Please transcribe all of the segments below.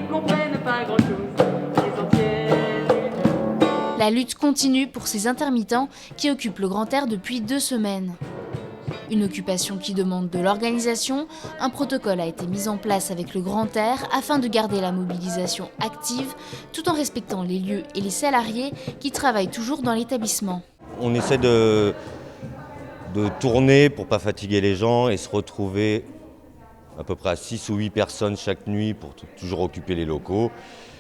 comprennent pas grand-chose. Ils en tiennent. La lutte continue pour ces intermittents qui occupent le grand air depuis 2 semaines. Une occupation qui demande de l'organisation. Un protocole a été mis en place avec le grand air afin de garder la mobilisation active tout en respectant les lieux et les salariés qui travaillent toujours dans l'établissement. On essaie de tourner pour ne pas fatiguer les gens et se retrouver à peu près à 6 ou 8 personnes chaque nuit pour toujours occuper les locaux.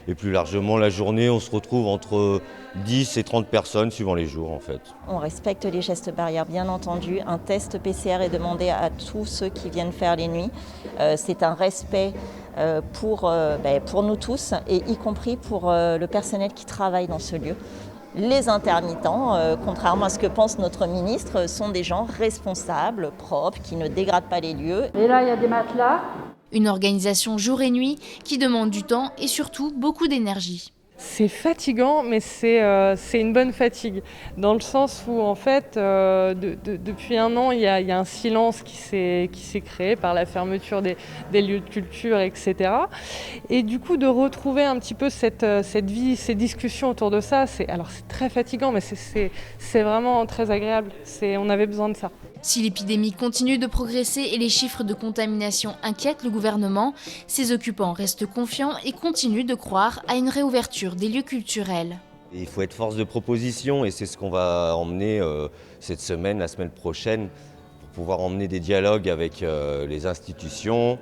Et plus largement, la journée, on se retrouve entre 10 et 30 personnes suivant les jours en fait. On respecte les gestes barrières, bien entendu. Un test PCR est demandé à tous ceux qui viennent faire les nuits. C'est un respect pour nous tous, et y compris pour le personnel qui travaille dans ce lieu. Les intermittents, contrairement à ce que pense notre ministre, sont des gens responsables, propres, qui ne dégradent pas les lieux. Et là, il y a des matelas. Une organisation jour et nuit qui demande du temps et surtout beaucoup d'énergie. C'est fatigant, mais c'est une bonne fatigue, dans le sens où en fait, depuis un an, il y a un silence qui s'est créé par la fermeture des lieux de culture, etc. Et du coup, de retrouver un petit peu cette vie, ces discussions autour de ça, c'est très fatigant, mais c'est vraiment très agréable. On avait besoin de ça. Si l'épidémie continue de progresser et les chiffres de contamination inquiètent le gouvernement, ses occupants restent confiants et continuent de croire à une réouverture des lieux culturels. Et il faut être force de proposition et c'est ce qu'on va emmener cette semaine, la semaine prochaine, pour pouvoir emmener des dialogues avec les institutions,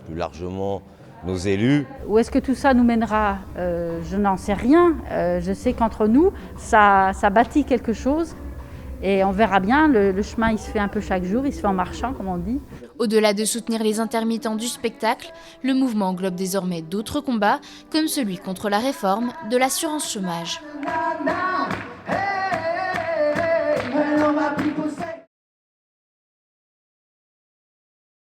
plus largement nos élus. Où est-ce que tout ça nous mènera ? Je n'en sais rien. Je sais qu'entre nous, ça bâtit quelque chose. Et on verra bien, le chemin il se fait un peu chaque jour, il se fait en marchant comme on dit. Au-delà de soutenir les intermittents du spectacle, le mouvement englobe désormais d'autres combats, comme celui contre la réforme de l'assurance chômage.